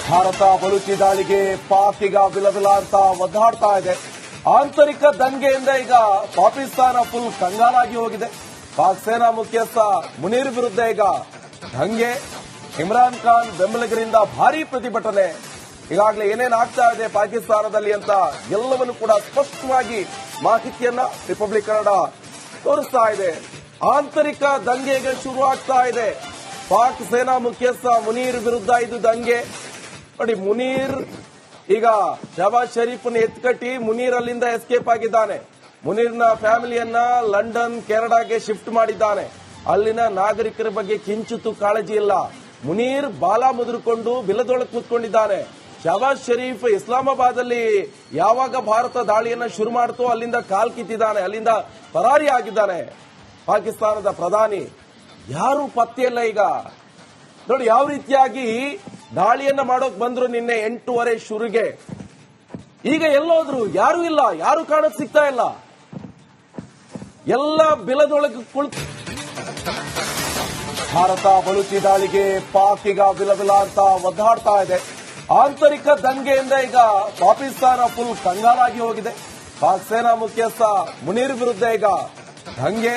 ಭಾರತ ಬಲೂಚಿ ದಾಳಿಗೆ ಪಾಕ್ ಈಗ ವಿಲವಿಲ ಅಂತ ಒದ್ದಾಡ್ತಾ ಇದೆ. ಆಂತರಿಕ ದಂಗೆಯಿಂದ ಈಗ ಪಾಕಿಸ್ತಾನ ಫುಲ್ ಕಂಗಾಲಾಗಿ ಹೋಗಿದೆ. ಪಾಕ್ ಸೇನಾ ಮುಖ್ಯಸ್ಥ ಮುನೀರ್ ವಿರುದ್ಧ ಈಗ ದಂಗೆ. ಇಮ್ರಾನ್ ಖಾನ್ ಬೆಂಬಲಿಗರಿಂದ ಭಾರೀ ಪ್ರತಿಭಟನೆ. ಈಗಾಗಲೇ ಏನೇನಾಗ್ತಾ ಇದೆ ಪಾಕಿಸ್ತಾನದಲ್ಲಿ ಅಂತ ಎಲ್ಲವನ್ನು ಕೂಡ ಸ್ಪಷ್ಟವಾಗಿ ಮಾಹಿತಿಯನ್ನ ರಿಪಬ್ಲಿಕ್ ಕನ್ನಡ ತೋರಿಸ್ತಾ ಇದೆ. ಆಂತರಿಕ ದಂಗೆಗೆ ಶುರುವಾಗ್ತಾ ಇದೆ. ಪಾಕ್ ಸೇನಾ ಮುಖ್ಯಸ್ಥ ಮುನೀರ್ ವಿರುದ್ಧ ಇದು ದಂಗೆ. ನೋಡಿ, ಮುನೀರ್ ಈಗ ಶಹಬಾಜ್ ಶರೀಫ್ನ ಎತ್ಕಟ್ಟಿ ಮುನೀರ್ ಅಲ್ಲಿಂದ ಎಸ್ಕೇಪ್ ಆಗಿದ್ದಾನೆ. ಮುನೀರ್ನ ಫ್ಯಾಮಿಲಿಯನ್ನ ಲಂಡನ್, ಕೆನಡಾಗೆ ಶಿಫ್ಟ್ ಮಾಡಿದ್ದಾನೆ. ಅಲ್ಲಿನ ನಾಗರಿಕರ ಬಗ್ಗೆ ಕಿಂಚಿತ್ತು ಕಾಳಜಿ ಇಲ್ಲ. ಮುನೀರ್ ಬಾಲ ಮುದುರಿಕೊಂಡು ಬಿಲದೊಳಗೆ ಕೂತ್ಕೊಂಡಿದ್ದಾನೆ. ಶಹಬಾಜ್ ಶರೀಫ್ ಇಸ್ಲಾಮಾಬಾದ್ ಅಲ್ಲಿ ಯಾವಾಗ ಭಾರತ ದಾಳಿಯನ್ನ ಶುರು ಮಾಡ್ತೋ ಅಲ್ಲಿಂದ ಕಾಲ್ ಕಿತ್ತಿದ್ದಾನೆ, ಅಲ್ಲಿಂದ ಪರಾರಿ ಆಗಿದ್ದಾನೆ. ಪಾಕಿಸ್ತಾನದ ಪ್ರಧಾನಿ ಯಾರು ಪತ್ತೆಯಲ್ಲ. ಈಗ ನೋಡಿ ಯಾವ ರೀತಿಯಾಗಿ ದಾಳಿಯನ್ನ ಮಾಡೋಕ್ ಬಂದ್ರು ನಿನ್ನೆ 8:30 ಶುರುಗೆ. ಈಗ ಎಲ್ಲೋದ್ರು, ಯಾರು ಇಲ್ಲ, ಯಾರು ಕಾಣಕ್ ಸಿಗ್ತಾ ಇಲ್ಲ. ಎಲ್ಲ ಬಿಲದೊಳಗೆ ಕುಳಿತು ಭಾರತ ಬಲೂಚಿ ದಾಳಿಗೆ ಪಾಕ್ ಈಗ ವಿಲವಿಲ ಅಂತ ಒದ್ದಾಡ್ತಾ ಇದೆ. ಆಂತರಿಕ ದಂಗೆಯಿಂದ ಈಗ ಪಾಕಿಸ್ತಾನ ಫುಲ್ ಕಂಗಾಲಾಗಿ ಹೋಗಿದೆ. ಪಾಕ್ ಸೇನಾ ಮುಖ್ಯಸ್ಥ ಮುನೀರ್ ವಿರುದ್ಧ ಈಗ ದಂಗೆ.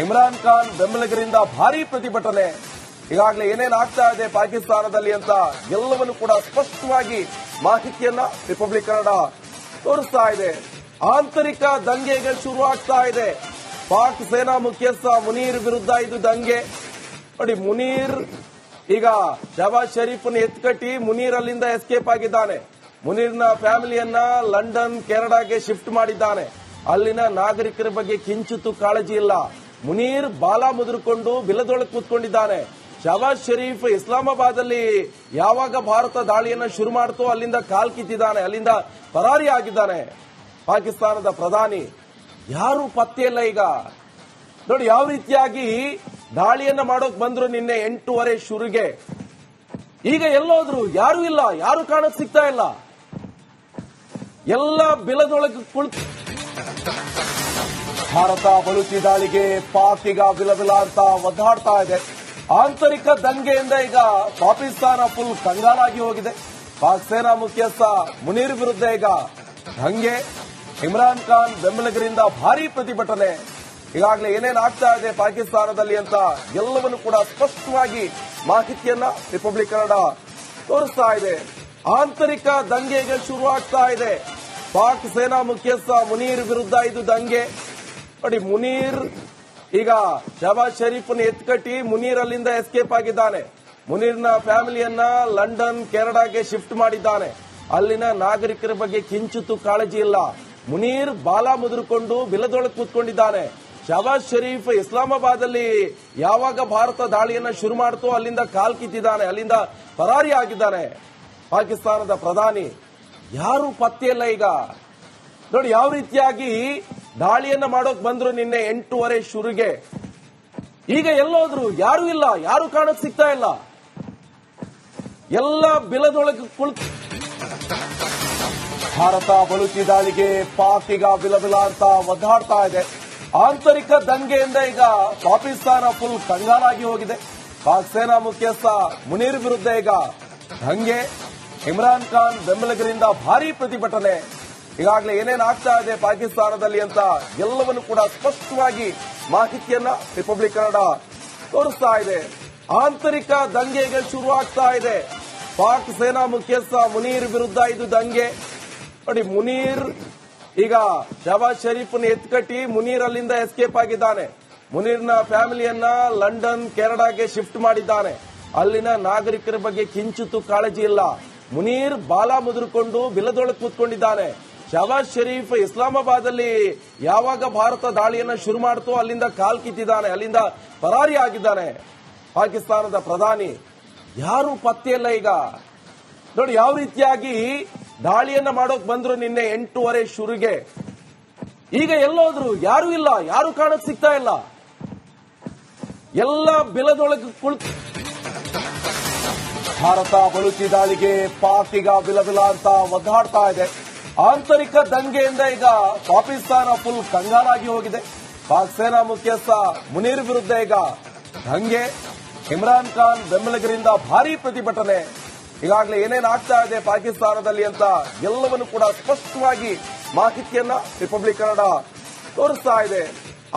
ಇಮ್ರಾನ್ ಖಾನ್ ಬೆಂಬಲಿಗರಿಂದ ಭಾರೀ ಪ್ರತಿಭಟನೆ. ಈಗಾಗಲೇ ಏನೇನಾಗ್ತಾ ಇದೆ ಪಾಕಿಸ್ತಾನದಲ್ಲಿ ಅಂತ ಎಲ್ಲವನ್ನು ಕೂಡ ಸ್ಪಷ್ಟವಾಗಿ ಮಾಹಿತಿಯನ್ನ ರಿಪಬ್ಲಿಕ್ ಕನ್ನಡ ತೋರಿಸ್ತಾ ಇದೆ. ಆಂತರಿಕ ದಂಗೆಗೆ ಶುರುವಾಗ್ತಾ ಇದೆ. ಪಾಕ್ ಸೇನಾ ಮುಖ್ಯಸ್ಥ ಮುನೀರ್ ವಿರುದ್ಧ ಇದು ದಂಗೆ. ನೋಡಿ, ಮುನೀರ್ ಈಗ ಶಹಬಾಜ್ ಶರೀಫ್ನ ಎತ್ಕಟ್ಟಿ ಮುನೀರ್ ಅಲ್ಲಿಂದ ಎಸ್ಕೇಪ್ ಆಗಿದ್ದಾನೆ. ಮುನೀರ್ನ ಫ್ಯಾಮಿಲಿಯನ್ನ ಲಂಡನ್, ಕೆನಡಾಗೆ ಶಿಫ್ಟ್ ಮಾಡಿದ್ದಾನೆ. ಅಲ್ಲಿನ ನಾಗರಿಕರ ಬಗ್ಗೆ ಕಿಂಚಿತ್ತು ಕಾಳಜಿ ಇಲ್ಲ. ಮುನೀರ್ ಬಾಲ ಮುದುರಿಕೊಂಡು ಬಿಲದೊಳಗೆ ಕೂತ್ಕೊಂಡಿದ್ದಾನೆ. ಶಹಬಾಜ್ ಶರೀಫ್ ಇಸ್ಲಾಮಾಬಾದ್ ಅಲ್ಲಿ ಯಾವಾಗ ಭಾರತ ದಾಳಿಯನ್ನ ಶುರು ಮಾಡ್ತೋ ಅಲ್ಲಿಂದ ಕಾಲ್ ಕಿತ್ತಿದ್ದಾನೆ, ಅಲ್ಲಿಂದ ಪರಾರಿ ಆಗಿದ್ದಾನೆ. ಪಾಕಿಸ್ತಾನದ ಪ್ರಧಾನಿ ಯಾರು ಪತ್ತೆಯಲ್ಲ. ಈಗ ನೋಡಿ ಯಾವ ರೀತಿಯಾಗಿ ದಾಳಿಯನ್ನ ಮಾಡೋಕ್ ಬಂದ್ರು ನಿನ್ನೆ 8:30 ಶುರುಗೆ. ಈಗ ಎಲ್ಲೋದ್ರು, ಯಾರು ಇಲ್ಲ, ಯಾರು ಕಾಣಕ್ ಸಿಗ್ತಾ ಇಲ್ಲ. ಎಲ್ಲ ಬಿಲದೊಳಗೆ ಕುಳಿತು ಭಾರತ ಬಲೂಚಿ ದಾಳಿಗೆ ಪಾಕ್ ಈಗ ವಿಲವಿಲ ಅಂತ ಒದ್ದಾಡ್ತಾ ಇದೆ. ಆಂತರಿಕ ದಂಗೆಯಿಂದ ಈಗ ಪಾಕಿಸ್ತಾನ ಫುಲ್ ಕಂಗಾಲಾಗಿ ಹೋಗಿದೆ. ಪಾಕ್ ಸೇನಾ ಮುಖ್ಯಸ್ಥ ಮುನೀರ್ ವಿರುದ್ಧ ಈಗ ದಂಗೆ. ಇಮ್ರಾನ್ ಖಾನ್ ಬೆಂಬಲಿಗರಿಂದ ಭಾರೀ ಪ್ರತಿಭಟನೆ. ಈಗಾಗಲೇ ಏನೇನಾಗ್ತಾ ಇದೆ ಪಾಕಿಸ್ತಾನದಲ್ಲಿ ಅಂತ ಎಲ್ಲವನ್ನು ಕೂಡ ಸ್ಪಷ್ಟವಾಗಿ ಮಾಹಿತಿಯನ್ನ ರಿಪಬ್ಲಿಕ್ ಕನ್ನಡ ತೋರಿಸ್ತಾ ಇದೆ. ಆಂತರಿಕ ದಂಗೆಗೆ ಶುರುವಾಗ್ತಾ ಇದೆ. ಪಾಕ್ ಸೇನಾ ಮುಖ್ಯಸ್ಥ ಮುನೀರ್ ವಿರುದ್ಧ ಇದು ದಂಗೆ. ನೋಡಿ, ಮುನೀರ್ ಈಗ ಶಹಬಾಜ್ ಶರೀಫ್ನ ಎತ್ಕಟ್ಟಿ ಮುನೀರ್ ಅಲ್ಲಿಂದ ಎಸ್ಕೇಪ್ ಆಗಿದ್ದಾನೆ. ಮುನೀರ್ನ ಫ್ಯಾಮಿಲಿಯನ್ನ ಲಂಡನ್, ಕೆನಡಾಗೆ ಶಿಫ್ಟ್ ಮಾಡಿದ್ದಾನೆ. ಅಲ್ಲಿನ ನಾಗರಿಕರ ಬಗ್ಗೆ ಕಿಂಚಿತ್ತು ಕಾಳಜಿ ಇಲ್ಲ. ಮುನೀರ್ ಬಾಲ ಮುದುರಿಕೊಂಡು ಬಿಲದೊಳಗೆ ಕೂತ್ಕೊಂಡಿದ್ದಾನೆ. ಶಹಬಾಜ್ ಶರೀಫ್ ಇಸ್ಲಾಮಾಬಾದ್ ಅಲ್ಲಿ ಯಾವಾಗ ಭಾರತ ದಾಳಿಯನ್ನ ಶುರು ಮಾಡ್ತೋ ಅಲ್ಲಿಂದ ಕಾಲ್ ಕಿತ್ತಿದ್ದಾನೆ, ಅಲ್ಲಿಂದ ಪರಾರಿ ಆಗಿದ್ದಾನೆ. ಪಾಕಿಸ್ತಾನದ ಪ್ರಧಾನಿ ಯಾರು ಪತ್ತೆಯಲ್ಲ. ಈಗ ನೋಡಿ ಯಾವ ರೀತಿಯಾಗಿ ದಾಳಿಯನ್ನ ಮಾಡೋಕ್ ಬಂದ್ರು ನಿನ್ನೆ 8:30 ಶುರುಗೆ. ಈಗ ಎಲ್ಲೋದ್ರು, ಯಾರು ಇಲ್ಲ, ಯಾರು ಕಾಣಕ್ ಸಿಗ್ತಾ ಇಲ್ಲ. ಎಲ್ಲ ಬಿಲದೊಳಗೆ ಕುಳಿತು ಭಾರತ ಬಲೂಚಿ ದಾಳಿಗೆ ಪಾಕ್ ಈಗ ವಿಲವಿಲ ಅಂತ ಒದ್ದಾಡ್ತಾ ಇದೆ. ಆಂತರಿಕ ದಂಗೆಯಿಂದ ಈಗ ಪಾಕಿಸ್ತಾನ ಫುಲ್ ಕಂಗಾಲಾಗಿ ಹೋಗಿದೆ. ಪಾಕ್ ಸೇನಾ ಮುಖ್ಯಸ್ಥ ಮುನೀರ್ ವಿರುದ್ಧ ಈಗ ದಂಗೆ. ಇಮ್ರಾನ್ ಖಾನ್ ಬೆಂಬಲಿಗರಿಂದ ಭಾರೀ ಪ್ರತಿಭಟನೆ. ಈಗಾಗಲೇ ಏನೇನಾಗ್ತಾ ಇದೆ ಪಾಕಿಸ್ತಾನದಲ್ಲಿ ಅಂತ ಎಲ್ಲವನ್ನು ಕೂಡ ಸ್ಪಷ್ಟವಾಗಿ ಮಾಹಿತಿಯನ್ನ ರಿಪಬ್ಲಿಕ್ ಕನ್ನಡ ತೋರಿಸ್ತಾ ಇದೆ. ಆಂತರಿಕ ದಂಗೆಗೆ ಶುರುವಾಗ್ತಾ ಇದೆ. ಪಾಕ್ ಸೇನಾ ಮುಖ್ಯಸ್ಥ ಮುನೀರ್ ವಿರುದ್ಧ ಇದು ದಂಗೆ. ನೋಡಿ, ಮುನೀರ್ ಈಗ ಶಹಬಾಜ್ ಶರೀಫ್ನ ಎತ್ಕಟ್ಟಿ ಮುನೀರ್ ಅಲ್ಲಿಂದ ಎಸ್ಕೇಪ್ ಆಗಿದ್ದಾನೆ. ಮುನೀರ್ನ ಫ್ಯಾಮಿಲಿಯನ್ನ ಲಂಡನ್, ಕೆನಡಾಗೆ ಶಿಫ್ಟ್ ಮಾಡಿದ್ದಾನೆ. ಅಲ್ಲಿನ ನಾಗರಿಕರ ಬಗ್ಗೆ ಕಿಂಚಿತ್ತು ಕಾಳಜಿ ಇಲ್ಲ. ಮುನೀರ್ ಬಾಲ ಮುದುರಿಕೊಂಡು ಬಿಲದೊಳಗೆ ಕೂತ್ಕೊಂಡಿದ್ದಾನೆ. ಶಹಬಾಜ್ ಶರೀಫ್ ಇಸ್ಲಾಮಾಬಾದ್ ಅಲ್ಲಿ ಯಾವಾಗ ಭಾರತ ದಾಳಿಯನ್ನ ಶುರು ಮಾಡ್ತೋ ಅಲ್ಲಿಂದ ಕಾಲ್ ಕಿತ್ತಿದ್ದಾನೆ, ಅಲ್ಲಿಂದ ಪರಾರಿ ಆಗಿದ್ದಾನೆ. ಪಾಕಿಸ್ತಾನದ ಪ್ರಧಾನಿ ಯಾರು ಪತ್ತೆಯಲ್ಲ. ಈಗ ನೋಡಿ ಯಾವ ರೀತಿಯಾಗಿ ದಾಳಿಯನ್ನ ಮಾಡೋಕ್ ಬಂದ್ರು ನಿನ್ನೆ 8:30 ಶುರುಗೆ. ಈಗ ಎಲ್ಲೋದ್ರು, ಯಾರು ಇಲ್ಲ, ಯಾರು ಕಾಣಕ್ ಸಿಗ್ತಾ ಇಲ್ಲ. ಎಲ್ಲ ಬಿಲದೊಳಗೆ ಕುಳಿತು ಭಾರತ ಬಲೂಚಿ ದಾಳಿಗೆ ಪಾಕ್ ಈಗ ವಿಲವಿಲ ಅಂತ ಒದ್ದಾಡ್ತಾ ಇದೆ. ಆಂತರಿಕ ದಂಗೆಯಿಂದ ಈಗ ಪಾಕಿಸ್ತಾನ ಫುಲ್ ಕಂಗಾಲಾಗಿ ಹೋಗಿದೆ. ಪಾಕ್ ಸೇನಾ ಮುಖ್ಯಸ್ಥ ಮುನೀರ್ ವಿರುದ್ಧ ಈಗ ದಂಗೆ. ಇಮ್ರಾನ್ ಖಾನ್ ಬೆಂಬಲಿಗರಿಂದ ಭಾರೀ ಪ್ರತಿಭಟನೆ. ಈಗಾಗಲೇ ಏನೇನು ಆಗ್ತಾ ಇದೆ ಪಾಕಿಸ್ತಾನದಲ್ಲಿ ಅಂತ ಎಲ್ಲವನ್ನು ಕೂಡ ಸ್ಪಷ್ಟವಾಗಿ ಮಾಹಿತಿಯನ್ನ ರಿಪಬ್ಲಿಕ್ ಕನ್ನಡ ತೋರಿಸ್ತಾ ಇದೆ.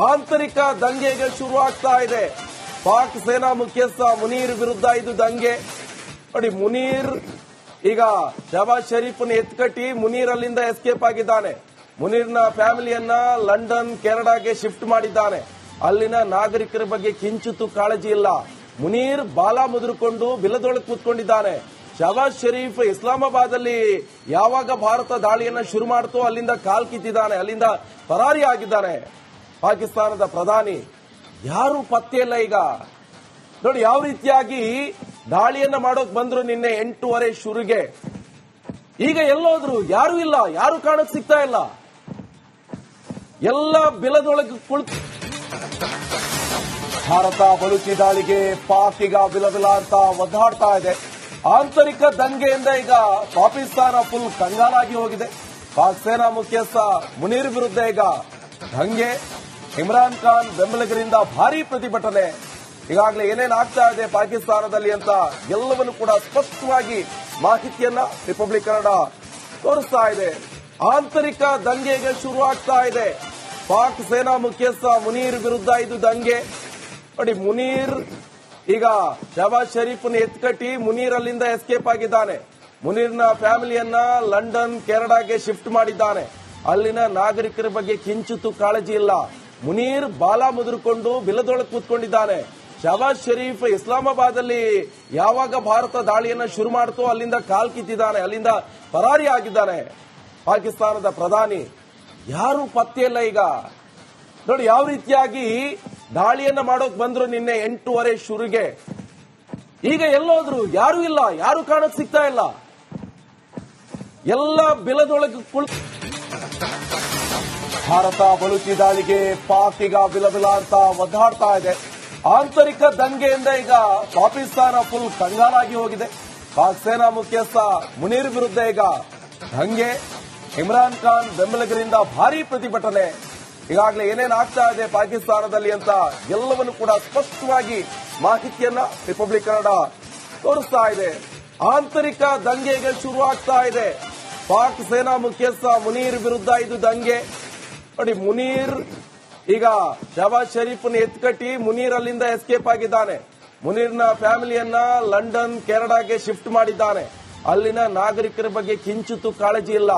ಆಂತರಿಕ ದಂಗೆಗೆ ಶುರುವಾಗ್ತಾ ಇದೆ. ಪಾಕ್ ಸೇನಾ ಮುಖ್ಯಸ್ಥ ಮುನೀರ್ ವಿರುದ್ಧ ಇದು ದಂಗೆ. ನೋಡಿ, ಮುನೀರ್ ಈಗ ಶಹಬಾಜ್ ಶರೀಫ್ನ ಎತ್ಕಟ್ಟಿ ಮುನೀರ್ ಅಲ್ಲಿಂದ ಎಸ್ಕೇಪ್ ಆಗಿದ್ದಾನೆ. ಮುನೀರ್ನ ಫ್ಯಾಮಿಲಿಯನ್ನ ಲಂಡನ್, ಕೆನಡಾಗೆ ಶಿಫ್ಟ್ ಮಾಡಿದ್ದಾನೆ. ಅಲ್ಲಿನ ನಾಗರಿಕರ ಬಗ್ಗೆ ಕಿಂಚಿತ್ತೂ ಕಾಳಜಿ ಇಲ್ಲ. ಮುನೀರ್ ಬಾಲ ಮುದುರಿಕೊಂಡು ಬಿಲದೊಳಗೆ ಕೂತ್ಕೊಂಡಿದ್ದಾನೆ. ಶಹಬಾಜ್ ಶರೀಫ್ ಇಸ್ಲಾಮಾಬಾದ್ ಅಲ್ಲಿ ಯಾವಾಗ ಭಾರತ ದಾಳಿಯನ್ನ ಶುರು ಮಾಡ್ತೋ ಅಲ್ಲಿಂದ ಕಾಲ್ ಕಿತ್ತಿದ್ದಾನೆ, ಅಲ್ಲಿಂದ ಪರಾರಿ ಆಗಿದ್ದಾನೆ. ಪಾಕಿಸ್ತಾನದ ಪ್ರಧಾನಿ ಯಾರು ಪತ್ತೆ ಇಲ್ಲ. ಈಗ ನೋಡಿ ಯಾವ ರೀತಿಯಾಗಿ ದಾಳಿಯನ್ನ ಮಾಡೋಕ್ ಬಂದ್ರು ನಿನ್ನೆ 8:30 ಶುರುಗೆ. ಈಗ ಎಲ್ಲೋದ್ರು, ಯಾರು ಇಲ್ಲ, ಯಾರು ಕಾಣಕ್ ಸಿಗ್ತಾ ಇಲ್ಲ. ಎಲ್ಲ ಬಿಲದೊಳಗೆ ಕುಳಿತು ಭಾರತ ಬಲುಚಿ ದಾಳಿಗೆ ಪಾಕ್ ಈಗ ಬಿಲಬಿಲ ಅಂತ ಒದ್ದಾಡ್ತಾ ಇದೆ. ಆಂತರಿಕ ದಂಗೆಯಿಂದ ಈಗ ಪಾಕಿಸ್ತಾನ ಫುಲ್ ಕಂಗಾಲಾಗಿ ಹೋಗಿದೆ. ಪಾಕ್ ಸೇನಾ ಮುಖ್ಯಸ್ಥ ಮುನೀರ್ ವಿರುದ್ಧ ಈಗ ದಂಗೆ. ಇಮ್ರಾನ್ ಖಾನ್ ಬೆಂಬಲಿಗರಿಂದ ಭಾರೀ ಪ್ರತಿಭಟನೆ. ಈಗಾಗಲೇ ಏನೇನು ಆಗ್ತಾ ಇದೆ ಪಾಕಿಸ್ತಾನದಲ್ಲಿ ಅಂತ ಎಲ್ಲವನ್ನು ಕೂಡ ಸ್ಪಷ್ಟವಾಗಿ ಮಾಹಿತಿಯನ್ನ ರಿಪಬ್ಲಿಕ್ ಕನ್ನಡ ತೋರಿಸ್ತಾ ಇದೆ. ಆಂತರಿಕ ದಂಗೆಗೆ ಶುರುವಾಗ್ತಾ ಇದೆ. ಪಾಕ್ ಸೇನಾ ಮುಖ್ಯಸ್ಥ ಮುನೀರ್ ವಿರುದ್ಧ ಇದು ದಂಗೆ. ನೋಡಿ, ಮುನೀರ್ ಈಗ ಶಹಬಾಜ್ ಶರೀಫ್ನ ಎತ್ಕಟ್ಟಿ ಮುನೀರ್ ಅಲ್ಲಿಂದ ಎಸ್ಕೇಪ್ ಆಗಿದ್ದಾನೆ. ಮುನೀರ್ನ ಫ್ಯಾಮಿಲಿಯನ್ನ ಲಂಡನ್, ಕೆನಡಾಗೆ ಶಿಫ್ಟ್ ಮಾಡಿದ್ದಾನೆ. ಅಲ್ಲಿನ ನಾಗರಿಕರ ಬಗ್ಗೆ ಕಿಂಚಿತ್ತೂ ಕಾಳಜಿ ಇಲ್ಲ. ಮುನೀರ್ ಬಾಲ ಮುದುರಿಕೊಂಡು ಬಿಲದೊಳಗೆ ಕೂತ್ಕೊಂಡಿದ್ದಾನೆ. ಶಹಬಾಜ್ ಶರೀಫ್ ಇಸ್ಲಾಮಾಬಾದ್ ಅಲ್ಲಿ ಯಾವಾಗ ಭಾರತ ದಾಳಿಯನ್ನ ಶುರು ಮಾಡ್ತೋ ಅಲ್ಲಿಂದ ಕಾಲ್ ಕಿತ್ತಿದ್ದಾನೆ, ಅಲ್ಲಿಂದ ಪರಾರಿ ಆಗಿದ್ದಾನೆ. ಪಾಕಿಸ್ತಾನದ ಪ್ರಧಾನಿ ಯಾರು ಪತ್ತೆ ಇಲ್ಲ. ಈಗ ನೋಡಿ ಯಾವ ರೀತಿಯಾಗಿ ದಾಳಿಯನ್ನ ಮಾಡೋಕ್ ಬಂದ್ರು ನಿನ್ನೆ 8:30 ಶುರುಗೆ. ಈಗ ಎಲ್ಲೋದ್ರು, ಯಾರು ಇಲ್ಲ, ಯಾರು ಕಾಣಕ್ ಸಿಗ್ತಾ ಇಲ್ಲ. ಎಲ್ಲ ಬಿಲದೊಳಗೆ ಕುಳಿತು ಭಾರತ ಬಲುಚಿ ದಾಳಿಗೆ ಪಾಕ್ ಈಗ ಬಿಲಬಿಲ ಅಂತ ಒದ್ದಾಡ್ತಾ ಇದೆ. ಆಂತರಿಕ ದಂಗೆಯಿಂದ ಈಗ ಪಾಕಿಸ್ತಾನ ಫುಲ್ ಕಂಗಾಲಾಗಿ ಹೋಗಿದೆ. ಪಾಕ್ ಸೇನಾ ಮುಖ್ಯಸ್ಥ ಮುನೀರ್ ವಿರುದ್ಧ ಈಗ ದಂಗೆ. ಇಮ್ರಾನ್ ಖಾನ್ ಬೆಂಬಲಿಗರಿಂದ ಭಾರೀ ಪ್ರತಿಭಟನೆ. ಈಗಾಗಲೇ ಏನೇನು ಆಗ್ತಾ ಇದೆ ಪಾಕಿಸ್ತಾನದಲ್ಲಿ ಅಂತ ಎಲ್ಲವನ್ನು ಕೂಡ ಸ್ಪಷ್ಟವಾಗಿ ಮಾಹಿತಿಯನ್ನ ರಿಪಬ್ಲಿಕ್ ಕನ್ನಡ ತೋರಿಸ್ತಾ ಇದೆ. ಆಂತರಿಕ ದಂಗೆಗೆ ಶುರುವಾಗ್ತಾ ಇದೆ. ಪಾಕ್ ಸೇನಾ ಮುಖ್ಯಸ್ಥ ಮುನೀರ್ ವಿರುದ್ಧ ಇದು ದಂಗೆ. ನೋಡಿ, ಮುನೀರ್ ಈಗ ಶಹಬಾಜ್ ಶರೀಫ್ನ ಎತ್ಕಟ್ಟಿ ಮುನೀರ್ ಅಲ್ಲಿಂದ ಎಸ್ಕೇಪ್ ಆಗಿದ್ದಾನೆ. ಮುನೀರ್ನ ಫ್ಯಾಮಿಲಿಯನ್ನ ಲಂಡನ್, ಕೆನಡಾಗೆ ಶಿಫ್ಟ್ ಮಾಡಿದ್ದಾನೆ. ಅಲ್ಲಿನ ನಾಗರಿಕರ ಬಗ್ಗೆ ಕಿಂಚಿತ್ತೂ ಕಾಳಜಿ ಇಲ್ಲ.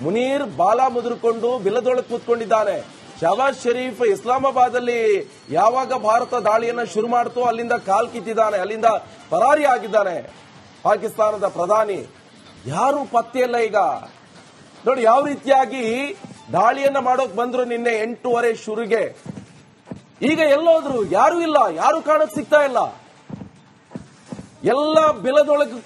ಮುನೀರ್ ಬಾಲ ಮುದುರಿಕೊಂಡು ಬಿಲದೊಳಗೆ ಕೂತ್ಕೊಂಡಿದ್ದಾನೆ. ಶಹಬಾಜ್ ಶರೀಫ್ ಇಸ್ಲಾಮಾಬಾದ್ ಅಲ್ಲಿ ಯಾವಾಗ ಭಾರತ ದಾಳಿಯನ್ನ ಶುರು ಮಾಡ್ತೋ ಅಲ್ಲಿಂದ ಕಾಲ್ ಕಿತ್ತಿದ್ದಾನೆ, ಅಲ್ಲಿಂದ ಪರಾರಿ ಆಗಿದ್ದಾನೆ. ಪಾಕಿಸ್ತಾನದ ಪ್ರಧಾನಿ ಯಾರು ಪತ್ತೆ ಇಲ್ಲ. ಈಗ ನೋಡಿ ಯಾವ ರೀತಿಯಾಗಿ ದಾಳಿಯನ್ನ ಮಾಡೋಕ್ ಬಂದ್ರು ನಿನ್ನೆ 8:30 ಶುರುಗೆ. ಈಗ ಎಲ್ಲೋದ್ರು, ಯಾರು ಇಲ್ಲ, ಯಾರು ಕಾಣಕ್ ಸಿಗ್ತಾ ಇಲ್ಲ. ಎಲ್ಲ ಬಿಲದೊಳಗೆ